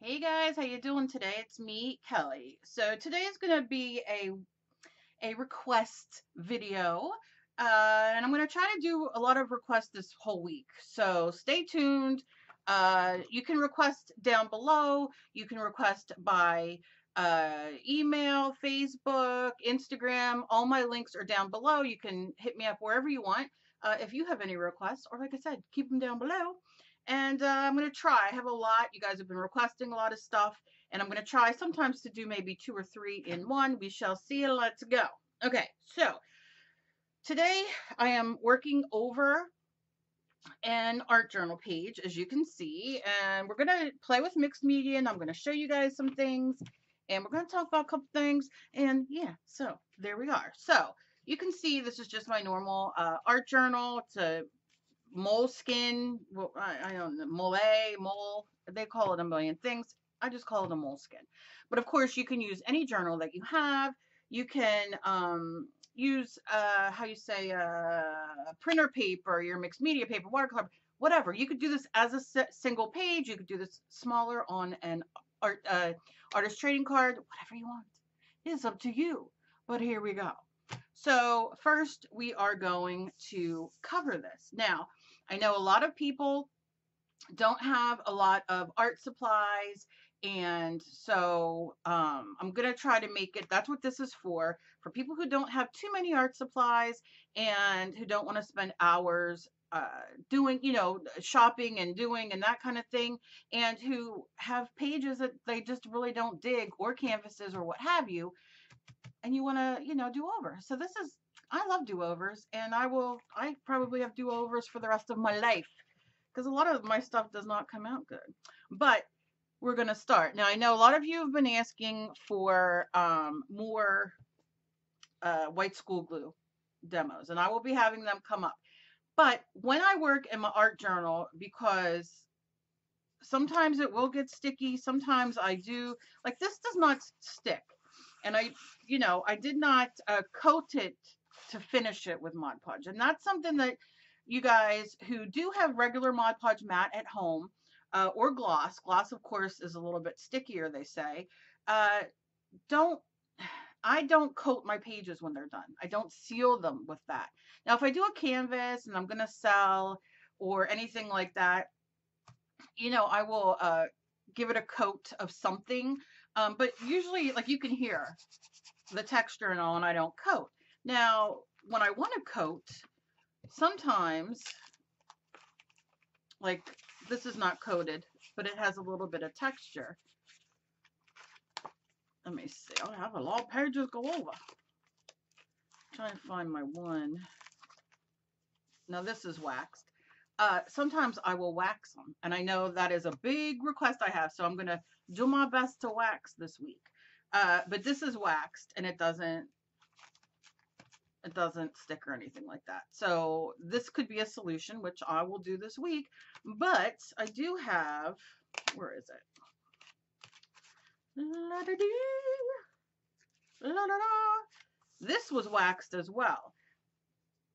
Hey guys, how you doing today? It's me, Kelly. So today is going to be a request video, and I'm going to try to do a lot of requests this whole week. So stay tuned. You can request down below. You can request by email, Facebook, Instagram. All my links are down below. You can hit me up wherever you want. If you have any requests, or like I said, keep them down below. And I'm going to try. I have a lot. You guys have been requesting a lot of stuff. And I'm going to try sometimes to do maybe 2 or 3 in one. We shall see. Let's go. Okay, so today I am working over an art journal page, as you can see. And we're going to play with mixed media. And I'm going to show you guys some things. And we're going to talk about a couple things. And yeah, so there we are. So you can see this is just my normal art journal. It's a moleskin. Well, I don't know, mole. They call it a million things. I just call it a moleskin. But of course, you can use any journal that you have. You can use how you say printer paper, your mixed media paper, watercolor, whatever. You could do this as a single page. You could do this smaller on an artist trading card, whatever you want. It's up to you. But here we go. So first we are going to cover this. Now, I know a lot of people don't have a lot of art supplies, and so I'm going to try to make it, that's what this is for people who don't have too many art supplies and who don't want to spend hours doing, shopping and doing and that kind of thing, and who have pages that they just really don't dig, or canvases or what have you, and you want to, do over. So this is, I love do-overs, and I probably have do-overs for the rest of my life because a lot of my stuff does not come out good. But we're going to start. Now, I know a lot of you have been asking for more white school glue demos, and I will be having them come up. But when I work in my art journal, because sometimes it will get sticky, sometimes I do, like this does not stick. And I did not coat it to finish it with Mod Podge. And that's something that you guys who do have regular Mod Podge mat at home, or gloss, of course, is a little bit stickier, they say. Uh, don't, I don't coat my pages when they're done. I don't seal them with that. Now, if I do a canvas and I'm going to sell or anything like that, I will give it a coat of something. But usually, like you can hear the texture and all, and I don't coat. Now, when I want to coat, sometimes, like this is not coated, but it has a little bit of texture. Let me see. I have a lot of pages go over. Trying to find my one. Now this is waxed. Sometimes I will wax them, and I know that is a big request I have, so I'm going to do my best to wax this week. But this is waxed, and it doesn't stick or anything like that. So this could be a solution, which I will do this week. But I do have, where is it? This was waxed as well,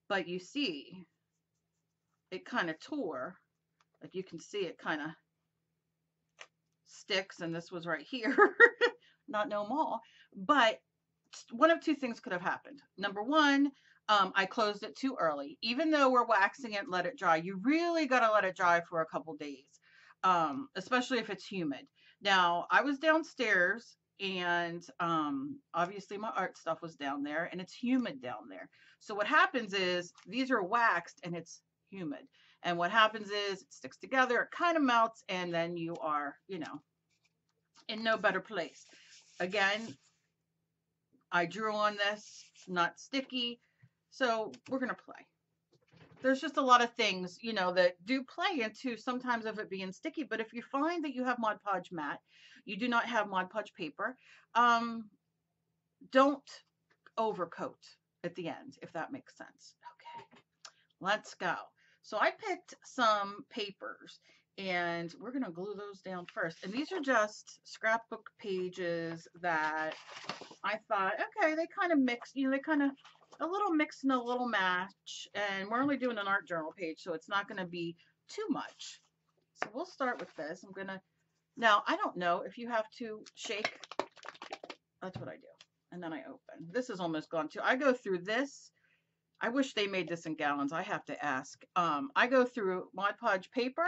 but you see, it kind of tore. Like you can see, it kind of sticks, and this was right here. Not no more. But one of two things could have happened. Number one, I closed it too early. Even though we're waxing it, let it dry. You really got to let it dry for a couple days, especially if it's humid. Now, I was downstairs, and obviously my art stuff was down there, and it's humid down there. So what happens is these are waxed, and it's humid. And what happens is it sticks together, it kind of melts, and then you are, in no better place. Again, I drew on this, not sticky, so we're going to play. There's just a lot of things, that do play into sometimes of it being sticky, but if you find that you have Mod Podge mat, you do not have Mod Podge paper, don't overcoat at the end, if that makes sense. Okay, let's go. So I picked some papers, and we're going to glue those down first. And these are just scrapbook pages that I thought, okay, they kind of mix, they kind of a little mix and a little match. And we're only doing an art journal page, so it's not going to be too much. So we'll start with this. I'm going to Now, I don't know if you have to shake. That's what I do. And then I open. This is almost gone too. I go through this. I wish they made this in gallons. I have to ask. I go through Mod Podge paper,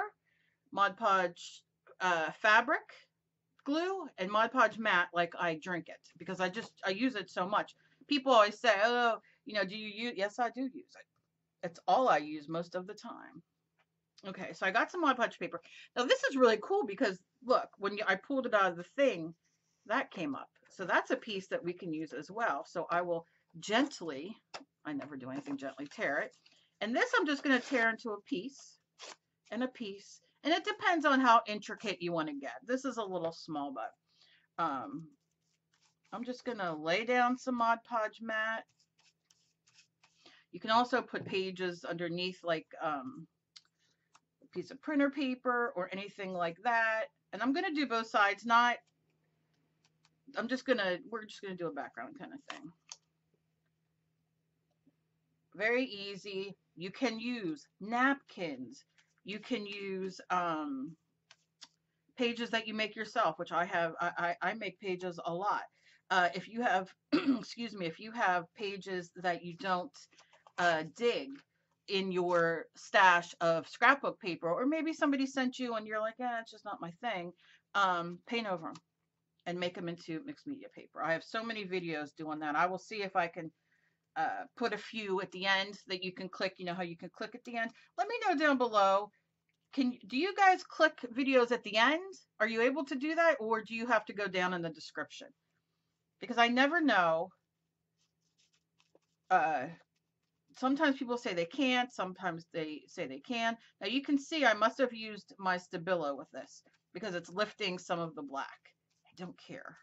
Mod Podge fabric glue, and Mod Podge matte like I drink it because I use it so much. People always say, "Oh, do you use?" Yes, I do use it. It's all I use most of the time. Okay, so I got some Mod Podge paper. Now this is really cool because look, when I pulled it out of the thing, that came up. So that's a piece that we can use as well. So I will gently, I never do anything gently, tear it. And this I'm just going to tear into a piece and a piece. And it depends on how intricate you want to get. This is a little small, but I'm just going to lay down some Mod Podge mat. You can also put pages underneath like a piece of printer paper or anything like that. And I'm going to do both sides, we're just going to do a background kind of thing. Very easy. You can use napkins. You can use pages that you make yourself, which I have. I make pages a lot. If you have, excuse me, if you have pages that you don't dig in your stash of scrapbook paper, or maybe somebody sent you and you're like, yeah, it's just not my thing, paint over them and make them into mixed media paper. I have so many videos doing that. I will see if I can put a few at the end that you can click. You know how you can click at the end? Let me know down below. Do you guys click videos at the end? Are you able to do that, or do you have to go down in the description? Because I never know. Sometimes people say they can't. Sometimes they say they can. Now you can see I must have used my Stabilo with this because it's lifting some of the black. I don't care.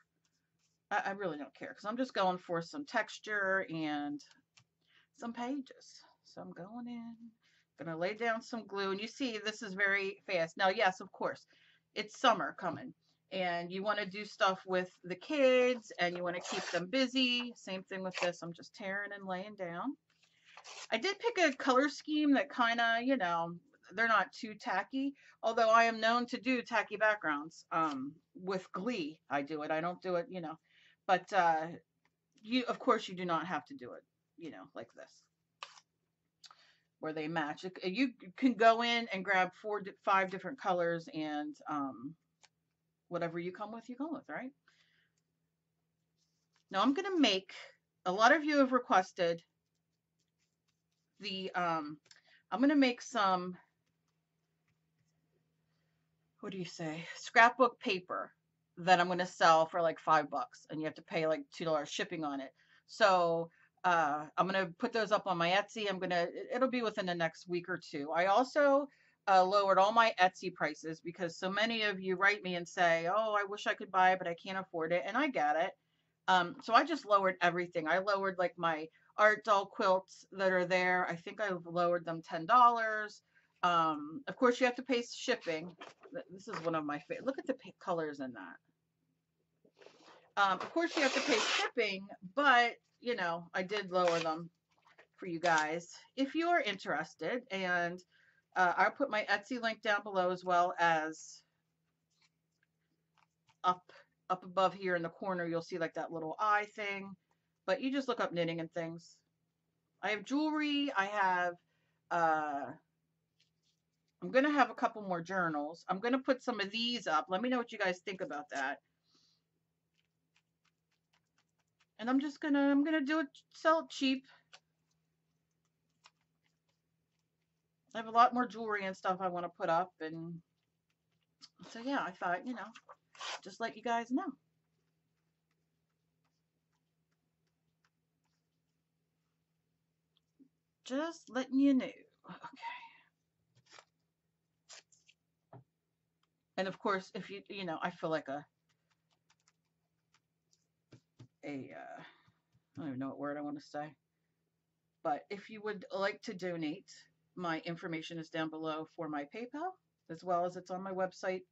I really don't care because I'm just going for some texture and some pages. So I'm going in, gonna lay down some glue, and you see this is very fast. Now, yes, of course, it's summer coming, and you want to do stuff with the kids, and you want to keep them busy. Same thing with this. I'm just tearing and laying down. I did pick a color scheme that kind of, they're not too tacky, although I am known to do tacky backgrounds. With glee, I do it. I don't do it, but of course, you do not have to do it, like this, where they match. You can go in and grab 5 different colors, and whatever you come with, right? Now I'm going to make, a lot of you have requested I'm going to make some, what do you say, scrapbook paper that I'm going to sell for like $5, and you have to pay like $2 shipping on it. So I'm going to put those up on my Etsy. It'll be within the next week or two. I also lowered all my Etsy prices because so many of you write me and say, oh, I wish I could buy it, but I can't afford it. And I get it. So I just lowered everything. I lowered like my art doll quilts that are there. I think I've lowered them $10. Of course, you have to pay shipping. This is one of my favorite. Look at the colors in that. Of course, you have to pay shipping, but I did lower them for you guys if you are interested. And I'll put my Etsy link down below, as well as up above here in the corner. You'll see like that little eye thing, but you just look up Knitting and Things. I have jewelry. I have I'm going to have a couple more journals. I'm going to put some of these up. Let me know what you guys think about that. And I'm going to do it, sell it cheap. I have a lot more jewelry and stuff I want to put up. And so, yeah, I thought, just let you guys know. Just letting you know. Okay. And of course, if I feel like I don't even know what word I want to say. But if you would like to donate, my information is down below for my PayPal, as well as it's on my website.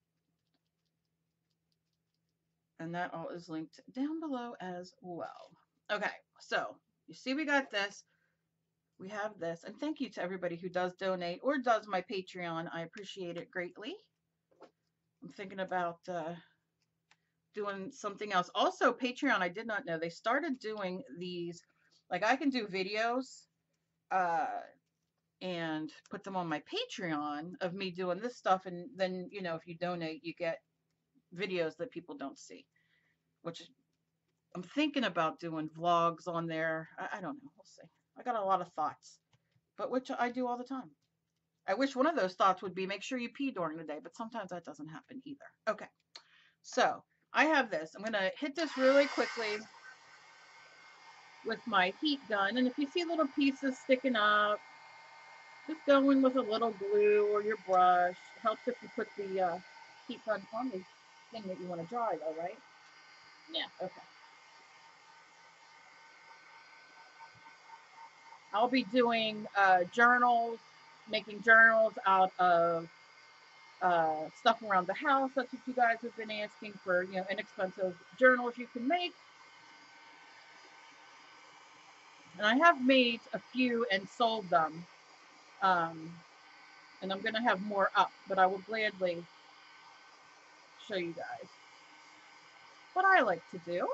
And that all is linked down below as well. Okay, so you see we got this. We have this. And thank you to everybody who does donate or does my Patreon. I appreciate it greatly. I'm thinking about doing something else. Also, Patreon, I did not know they started doing these. Like I can do videos uh, and put them on my Patreon of me doing this stuff, and then if you donate, you get videos that people don't see. Which I'm thinking about doing vlogs on there. I don't know. We'll see. I got a lot of thoughts, but which I do all the time. I wish one of those thoughts would be make sure you pee during the day, but sometimes that doesn't happen either. Okay, so I have this. I'm going to hit this really quickly with my heat gun. And if you see little pieces sticking up, just go in with a little glue or your brush. It helps if you put the heat gun on the thing that you want to dry though, right? Yeah, okay. I'll be doing journals, making journals out of stuff around the house. That's what you guys have been asking for, inexpensive journals you can make. And I have made a few and sold them. And I'm going to have more up, but I will gladly show you guys what I like to do.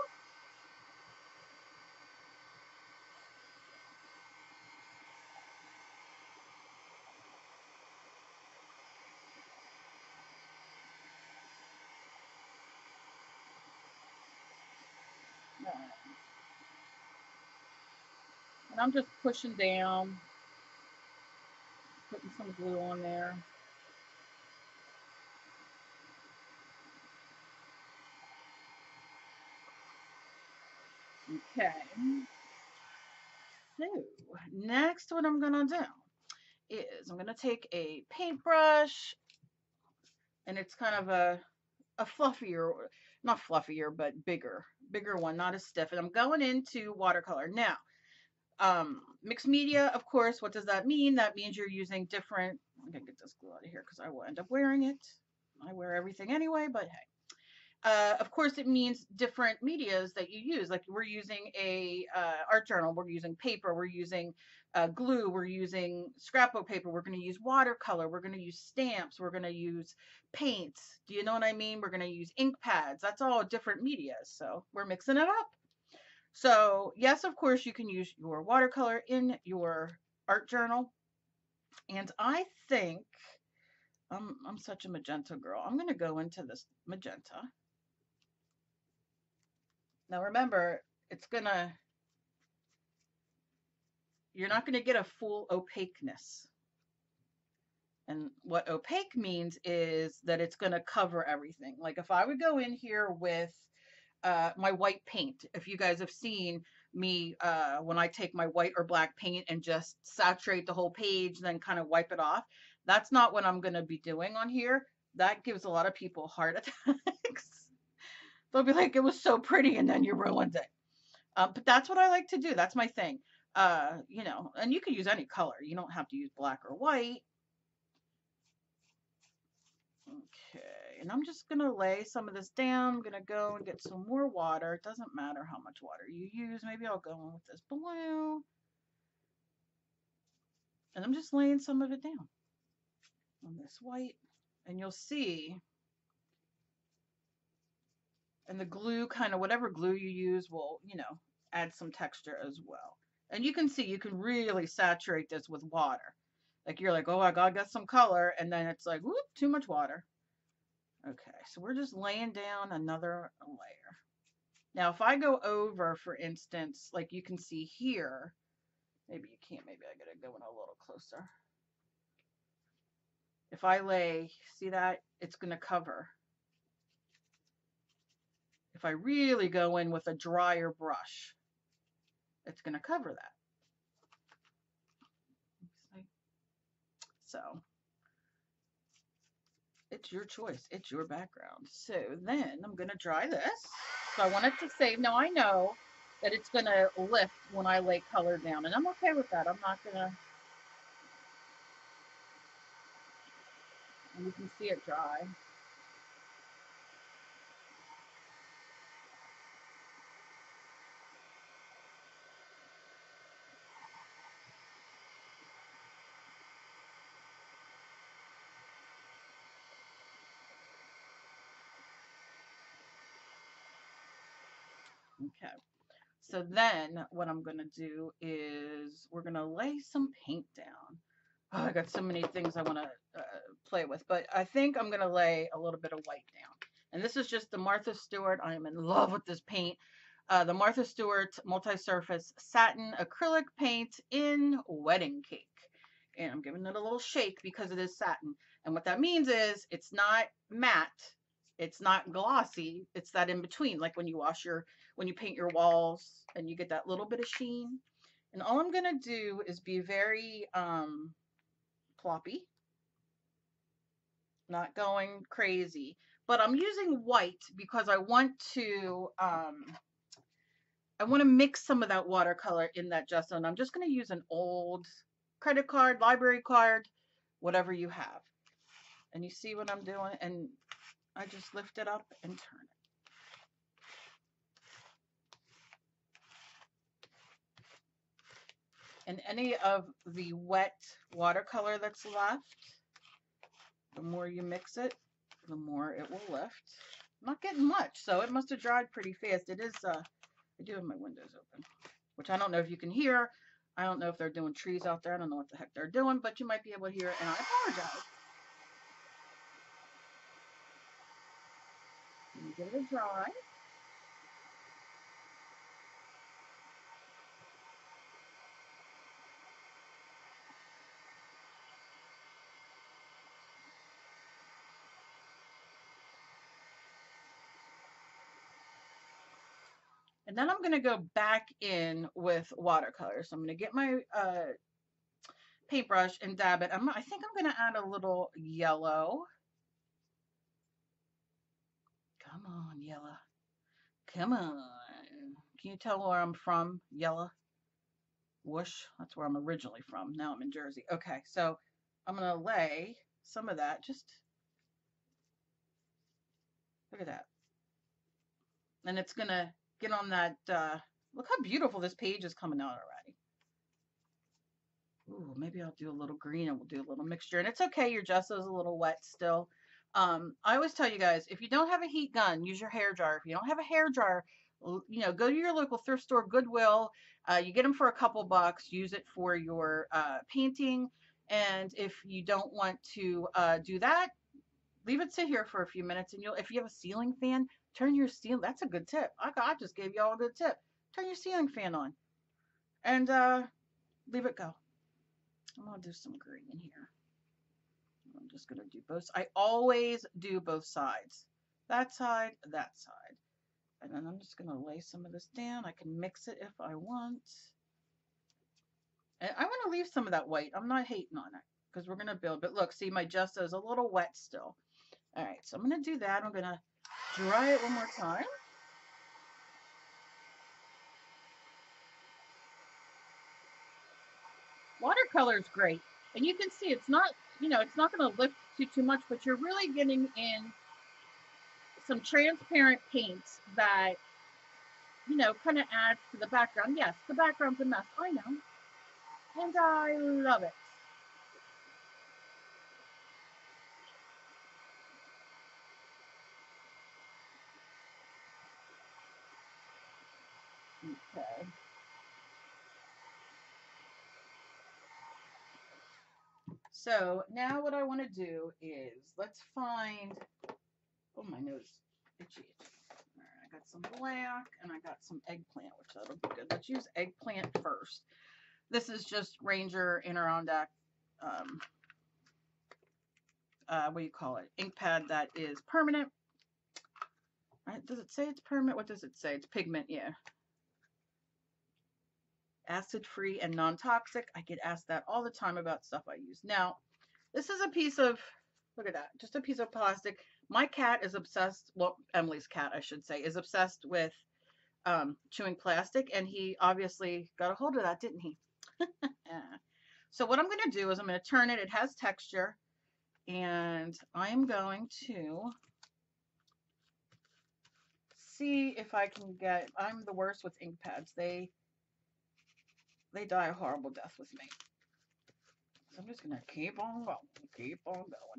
And I'm just pushing down, putting some glue on there. Okay. So next what I'm gonna do is I'm gonna take a paintbrush, and it's kind of a fluffier, not fluffier, but bigger one, not as stiff. And I'm going into watercolor. Now, mixed media, of course, what does that mean? That means you're using different, I'm gonna get this glue out of here because I will end up wearing it. I wear everything anyway, but hey. Of course, it means different medias that you use. Like we're using a art journal, we're using paper, we're using glue, we're using scrapbook paper, we're going to use watercolor, we're going to use stamps, we're going to use paints. Do you know what I mean? We're going to use ink pads. That's all different medias. So we're mixing it up. So yes, of course, you can use your watercolor in your art journal. And I think I'm such a magenta girl. I'm going to go into this magenta. Now remember, you're not gonna get a full opaqueness. And what opaque means is that it's gonna cover everything. Like if I would go in here with my white paint, if you guys have seen me when I take my white or black paint and just saturate the whole page, then kind of wipe it off, that's not what I'm gonna be doing on here. That gives a lot of people heart attacks. They'll be like, it was so pretty, and then you ruined it. But that's what I like to do. That's my thing. And you can use any color. You don't have to use black or white. Okay, and I'm just gonna lay some of this down. I'm gonna go and get some more water. It doesn't matter how much water you use. Maybe I'll go in with this blue. And I'm just laying some of it down on this white. And you'll see, and the glue, kind of whatever glue you use will, add some texture as well. And you can see, you can really saturate this with water. Like you're like, oh my God, got some color. And then it's like, whoop, too much water. Okay, so we're just laying down another layer. Now, if I go over, for instance, like you can see here, maybe you can't, maybe I gotta go in a little closer. If I lay, see that? It's gonna cover. If I really go in with a drier brush, it's gonna cover that. So it's your choice. It's your background. So then I'm going to dry this. So I want it to save. Now I know that it's going to lift when I lay color down, and I'm okay with that. I'm not going to, and you can see it dry. Okay. So then what I'm going to do is we're going to lay some paint down. Oh, I got so many things I want to play with, but I think I'm going to lay a little bit of white down. And this is just the Martha Stewart. I am in love with this paint. The Martha Stewart multi-surface satin acrylic paint in wedding cake. And I'm giving it a little shake because it is satin. And what that means is it's not matte, it's not glossy, it's that in between, like when you when you paint your walls and you get that little bit of sheen. And all I'm gonna do is be very ploppy, not going crazy. But I'm using white because I want to mix some of that watercolor in that gesso. And I'm just going to use an old credit card, library card, whatever you have. And you see what I'm doing? And I just lift it up and turn it. And any of the wet watercolor that's left, the more you mix it, the more it will lift. I'm not getting much, so it must have dried pretty fast. It is, I do have my windows open, which I don't know if you can hear. I don't know if they're doing trees out there. I don't know what the heck they're doing, but you might be able to hear it, and I apologize. Give it a dry. And then I'm going to go back in with watercolor. So I'm going to get my paintbrush and dab it. I think I'm going to add a little yellow. Come on, yellow. Come on. Can you tell where I'm from? Yellow. Whoosh. That's where I'm originally from. Now I'm in Jersey. Okay, so I'm going to lay some of that. Just look at that. And it's going to get on that. Look how beautiful this page is coming out already. Ooh, maybe I'll do a little green and we'll do a little mixture. And it's okay, your gesso is a little wet still. I always tell you guys, if you don't have a heat gun, use your hair dryer. If you don't have a hair dryer, you know, go to your local thrift store, Goodwill. You get them for a couple bucks. Use it for your painting. And if you don't want to do that, leave it sit here for a few minutes. And if you have a ceiling fan, turn your ceiling. That's a good tip. I just gave you all a good tip. Turn your ceiling fan on and leave it go. I'm gonna do some green here. I'm just gonna do both. I always do both sides. That side, that side. And then I'm just gonna lay some of this down. I can mix it if I want. And I want to leave some of that white. I'm not hating on it because we're gonna build. But look, see, my gesso is a little wet still. All right, so I'm gonna do that. I'm gonna dry it one more time. Watercolor is great. And you can see it's not, you know, it's not going to lift too much, but you're really getting in some transparent paints that, you know, kind of adds to the background. Yes, the background's a mess. I know. And I love it. Okay. So now what I want to do is let's find, oh, my nose itchy. All right, I got some black and I got some eggplant, which that'll be good. Let's use eggplant first. This is just Ranger Adirondack, what do you call it? Ink pad that is permanent. Right? Does it say it's permanent? What does it say? It's pigment, yeah. Acid free and non-toxic. I get asked that all the time about stuff I use. Now, this is a piece of, look at that, just a piece of plastic. My cat is obsessed, well, Emily's cat, I should say, is obsessed with chewing plastic, and he obviously got a hold of that, didn't he? So what I'm going to do is I'm going to turn it. It has texture, and I am going to see if I can get, I'm the worst with ink pads. They die a horrible death with me. So I'm just going to keep on going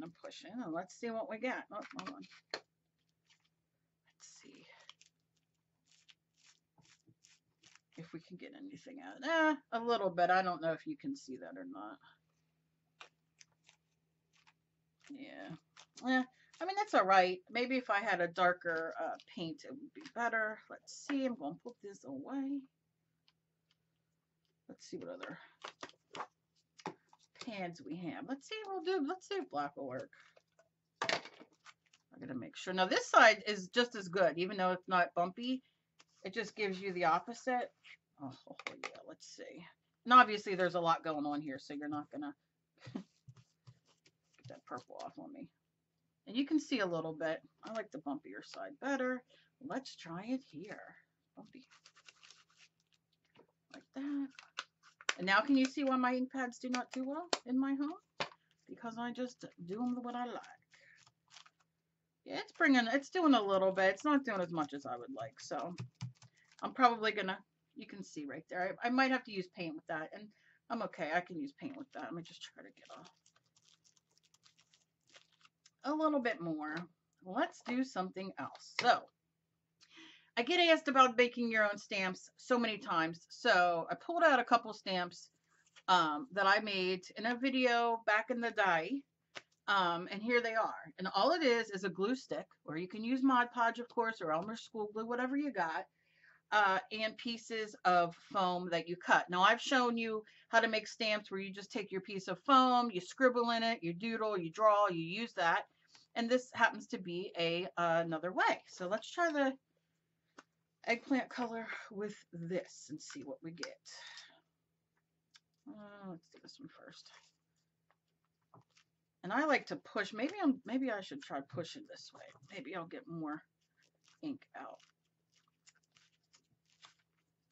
and pushing, and let's see what we get. Oh, hold on. Let's see. if we can get anything out. A little bit. I don't know if you can see that or not. Yeah. I mean, that's all right. Maybe if I had a darker paint, it would be better. Let's see. I'm going to put this away. Let's see what other pans we have. Let's see if black will work. I'm going to make sure. Now, this side is just as good, even though it's not bumpy. It just gives you the opposite. Oh, yeah, let's see. And obviously, there's a lot going on here, so you're not going to get that purple off on me. And you can see a little bit. I like the bumpier side better. Let's try it here. Bumpy. Like that. And now can you see why my ink pads do not do well in my home? Because I just do them what I like. Yeah, it's doing a little bit. It's not doing as much as I would like. So I'm probably gonna, you can see right there. I might have to use paint with that. And I'm okay. I can use paint with that. Let me just try to get a little bit more. Let's do something else. So I get asked about making your own stamps so many times. So I pulled out a couple stamps that I made in a video back in the day. And here they are. And all it is a glue stick, or you can use Mod Podge, of course, or Elmer's School Glue, whatever you got, and pieces of foam that you cut. Now, I've shown you how to make stamps where you just take your piece of foam, you scribble in it, you doodle, you draw, you use that. And this happens to be another way. So let's try the eggplant color with this and see what we get. Let's do this one first. And I like to push. Maybe I should try pushing this way. Maybe I'll get more ink out.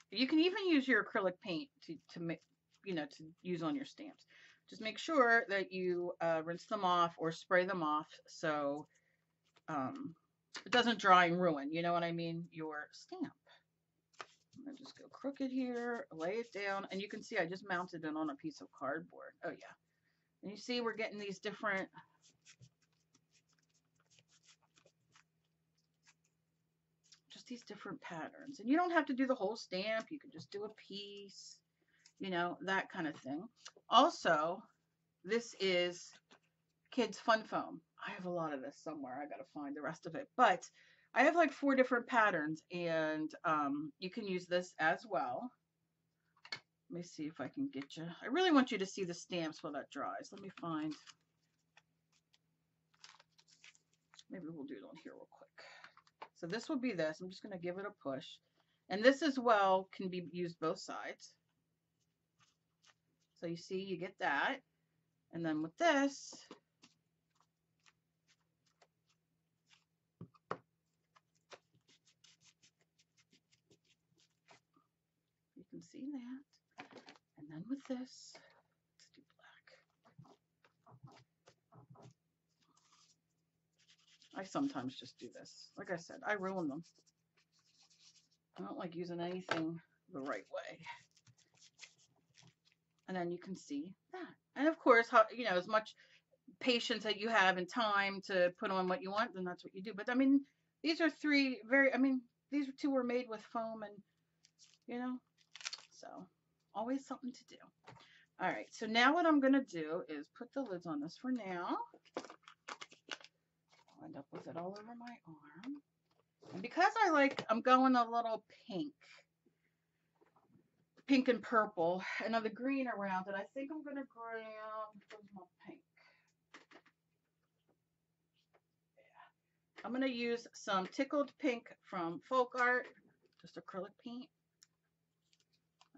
You can even use your acrylic paint to make, to use on your stamps. Just make sure that you rinse them off or spray them off so it doesn't dry and ruin, you know what I mean, your stamp. I'm gonna just go crooked here, lay it down, and you can see I just mounted it on a piece of cardboard. Oh yeah. And you see we're getting these different these different patterns. And you don't have to do the whole stamp. You can just do a piece, that kind of thing. Also, this is kids fun foam. I have a lot of this somewhere. I got to find the rest of it. But I have like 4 different patterns, and you can use this as well. Let me see if I can get you. I really want you to see the stamps while that dries. Let me find. Maybe we'll do it on here real quick. So this will be this. I'm just going to give it a push. And this as well can be used both sides. So you see, you get that. And then with this, you can see that. And then with this, let's do black. I sometimes just do this. Like I said, I ruin them. I don't like using anything the right way. And then you can see that. And of course, as much patience that you have and time to put on what you want, then that's what you do. But I mean, these are 3 these 2 were made with foam and, so always something to do. All right, so now what I'm going to do is put the lids on this for now. I'll end up with it all over my arm. And because I'm going a little pink and purple, and of the green around it, I think I'm going to grab, where's my pink? Yeah. I'm going to use some Tickled Pink from Folk Art, just acrylic paint.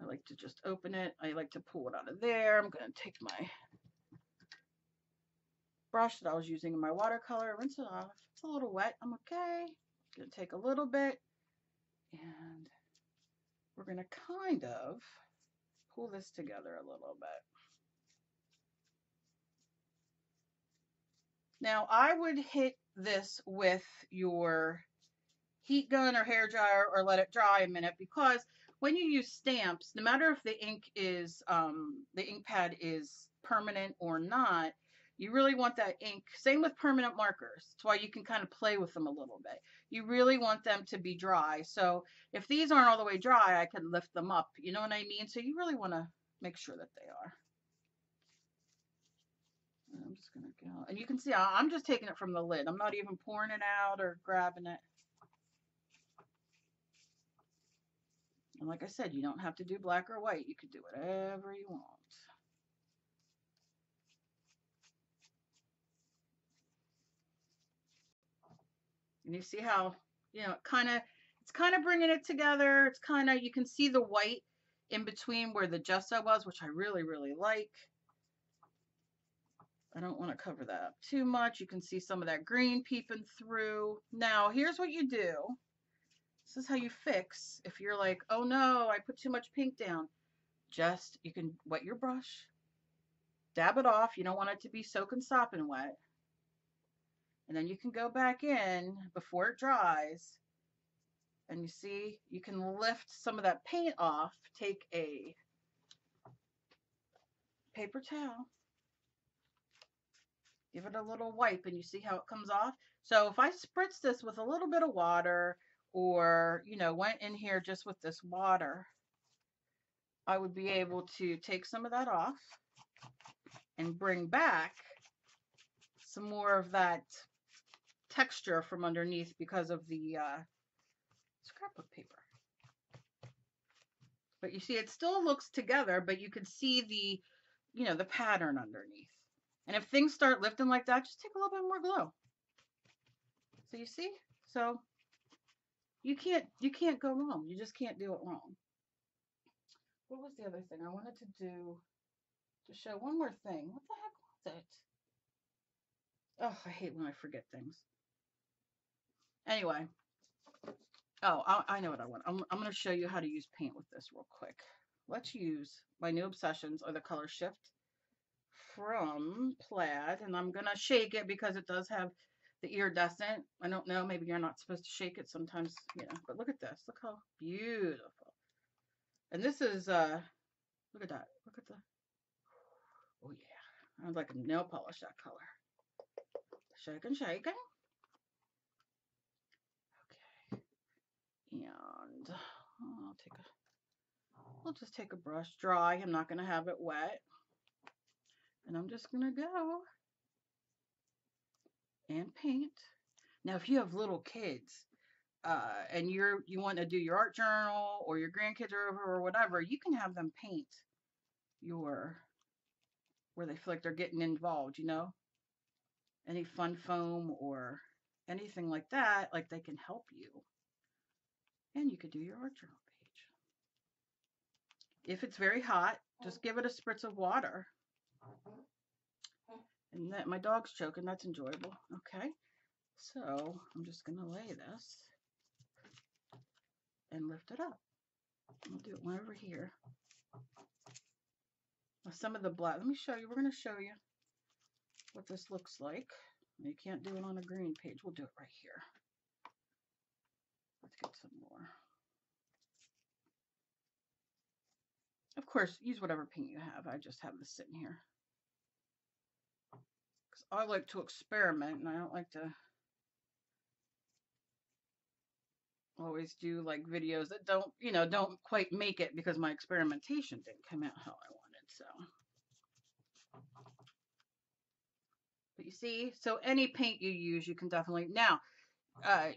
I like to just open it. I like to pull it out of there. I'm going to take my brush that I was using in my watercolor, rinse it off. It's a little wet. I'm okay. I'm going to take a little bit, and we're going to kind of pull this together a little bit. Now, I would hit this with your heat gun or hair dryer or let it dry a minute, because when you use stamps, no matter if the ink is, the ink pad is permanent or not, You really want that ink. Same with permanent markers. That's why you can kind of play with them a little bit. You really want them to be dry. So if these aren't all the way dry, I could lift them up. You know what I mean? So you really want to make sure that they are. I'm just going to go. And you can see I'm just taking it from the lid. I'm not even pouring it out or grabbing it. And like I said, you don't have to do black or white. You could do whatever you want. And you see how, you know, it's kind of bringing it together. It's kind of, you can see the white in between where the gesso was, which I really, really like. I don't want to cover that up too much. You can see some of that green peeping through. Now, here's what you do. This is how you fix if you're like, oh no, I put too much pink down. Just, you can wet your brush, dab it off. You don't want it to be soaking sopping wet. And then you can go back in before it dries. And you see, you can lift some of that paint off. Take a paper towel, give it a little wipe, and you see how it comes off. So if I spritz this with a little bit of water, or, you know, went in here just with this water, I would be able to take some of that off and bring back some more of that texture from underneath because of the scrapbook paper. But you see, it still looks together, but you can see the, you know, the pattern underneath. And if things start lifting like that, just take a little bit more glue. So you see? So you can't go wrong. You just can't do it wrong. What was the other thing I wanted to do? To show one more thing. What the heck was it? Oh, I hate when I forget things. Anyway. Oh, I know what I want. I'm going to show you how to use paint with this real quick. Let's use my new obsessions, or the color shift from Plaid, and I'm going to shake it because it does have the iridescent. I don't know, maybe you're not supposed to shake it sometimes, you know, but look at this. Look how beautiful. And this is, look at that. Look at the, oh yeah. I'd like a nail polish that color. Shaking, shaking. Okay. And I'll just take a brush, dry. I'm not going to have it wet. And I'm just going to go and paint. Now, if you have little kids and you want to do your art journal, or your grandkids are over or whatever, you can have them paint your, where they feel like they're getting involved, you know, any fun foam or anything like that, like they can help you. And you could do your art journal page. If it's very hot, just give it a spritz of water. And that, my dog's choking, that's enjoyable. Okay, so I'm just gonna lay this and lift it up. I'll do it one over here. Now, some of the black, let me show you, we're gonna show you what this looks like. You can't do it on a green page, we'll do it right here. Let's get some more. Of course, use whatever paint you have. I just have this sitting here. Because I like to experiment, and I don't like to always do like videos that don't, you know, don't quite make it because my experimentation didn't come out how I wanted, so. But you see, so any paint you use, you can definitely, now,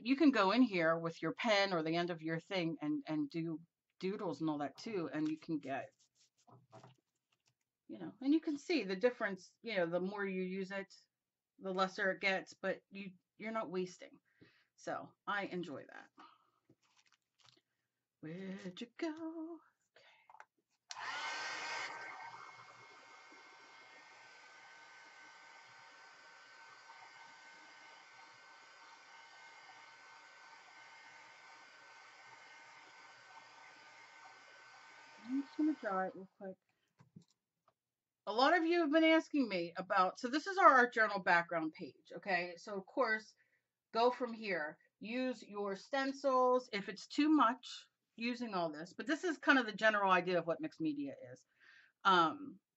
you can go in here with your pen or the end of your thing and do doodles and all that too, and you can get, you know, and you can see the difference, you know, the more you use it, the lesser it gets, but you're not wasting. So I enjoy that. Where'd you go? I'm just gonna dry it real quick. A lot of you have been asking me about, so this is our art journal background page, okay? So of course, go from here. Use your stencils. If it's too much, using all this, but this is kind of the general idea of what mixed media is.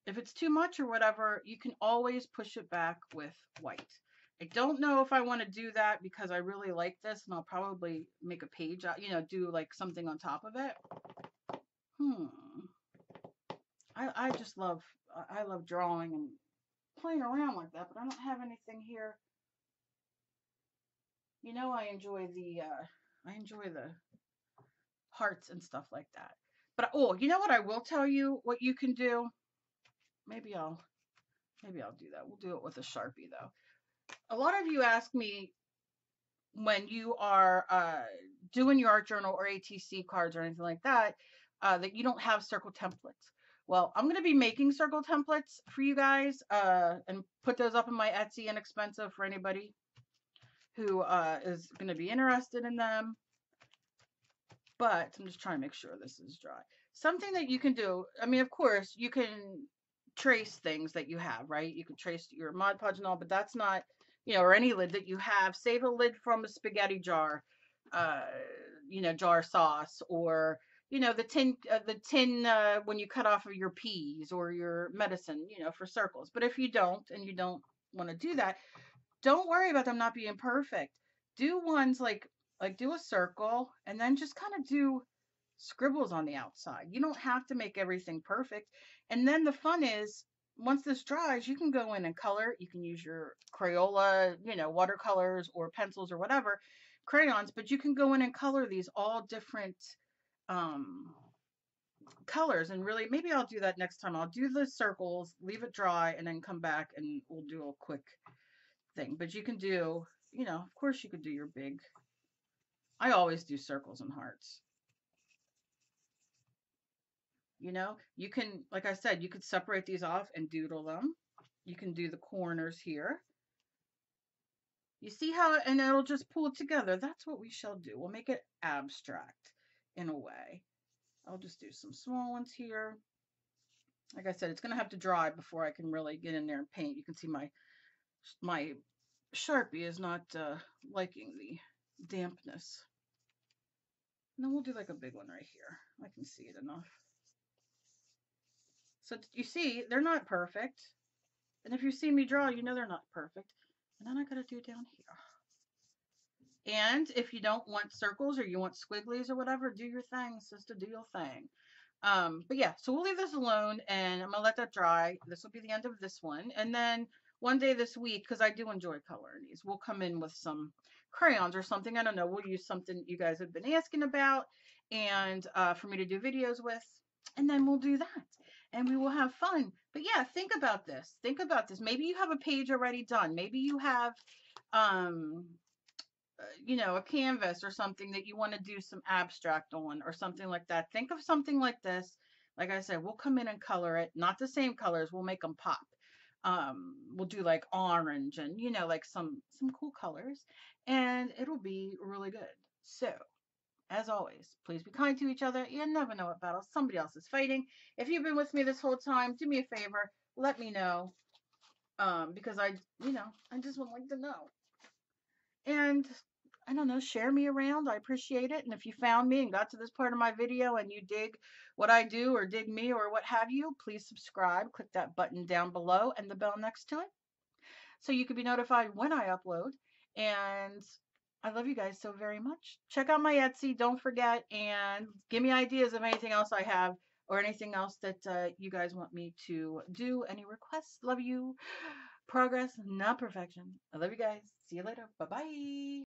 if it's too much or whatever, you can always push it back with white. I don't know if I want to do that because I really like this, and I'll probably make a page, do like something on top of it. I just love, I love drawing and playing around like that, but I don't have anything here. I enjoy the hearts and stuff like that. But oh, you know what I will tell you what you can do? Maybe I'll do that. We'll do it with a Sharpie though. A lot of you ask me when you are doing your art journal or ATC cards or anything like that, that you don't have circle templates. Well, I'm going to be making circle templates for you guys and put those up in my Etsy, inexpensive for anybody who is going to be interested in them. But I'm just trying to make sure this is dry. Something that you can do, I mean, of course, you can trace things that you have, right? You can trace your Mod Podge and all, but that's not, or any lid that you have. Save a lid from a spaghetti jar, jar sauce, or the tin when you cut off of your peas or your medicine, for circles. But if you don't and you don't want to do that, don't worry about them not being perfect. Do ones like do a circle and then just kind of do scribbles on the outside. You don't have to make everything perfect. And then the fun is once this dries, you can go in and color. You can use your Crayola, watercolors or pencils or whatever, crayons, but you can go in and color these all different um colors. And really, maybe I'll do that next time. I'll do the circles, leave it dry, and then come back and we'll do a quick thing. But you can do, of course you could do your big, I always do circles and hearts. You can, like I said, you could separate these off and doodle them. You can do the corners here. You see how, and it'll just pull it together. That's what we shall do. We'll make it abstract in a way. I'll just do some small ones here. Like I said, it's going to have to dry before I can really get in there and paint. You can see my Sharpie is not liking the dampness. And then we'll do like a big one right here. I can see it enough. So you see, they're not perfect. And if you see me draw, you know they're not perfect. And then I gotta do down here. And if you don't want circles or you want squigglies or whatever, do your thing, sister, do your thing. But yeah, so we'll leave this alone and I'm gonna let that dry. This will be the end of this one. And then one day this week, because I do enjoy coloring these, we'll come in with some crayons or something. I don't know. We'll use something you guys have been asking about and for me to do videos with. And then we'll do that. And we will have fun. But yeah, think about this. Think about this. Maybe you have a page already done. Maybe you have a canvas or something that you want to do some abstract on or something like that. Think of something like this. Like I said, we'll come in and color it. Not the same colors. We'll make them pop. We'll do like orange and like some cool colors, and it'll be really good. So as always, please be kind to each other. You never know what battle somebody else is fighting. If you've been with me this whole time, do me a favor, let me know, because I just would like to know. And I don't know, share me around. I appreciate it. And if you found me and got to this part of my video and you dig what I do or dig me or what have you, please subscribe. Click that button down below and the bell next to it so you can be notified when I upload. And I love you guys so very much. Check out my Etsy, don't forget, and give me ideas of anything else I have or anything else that you guys want me to do. Any requests? Love you. Progress, not perfection. I love you guys. See you later. Bye-bye.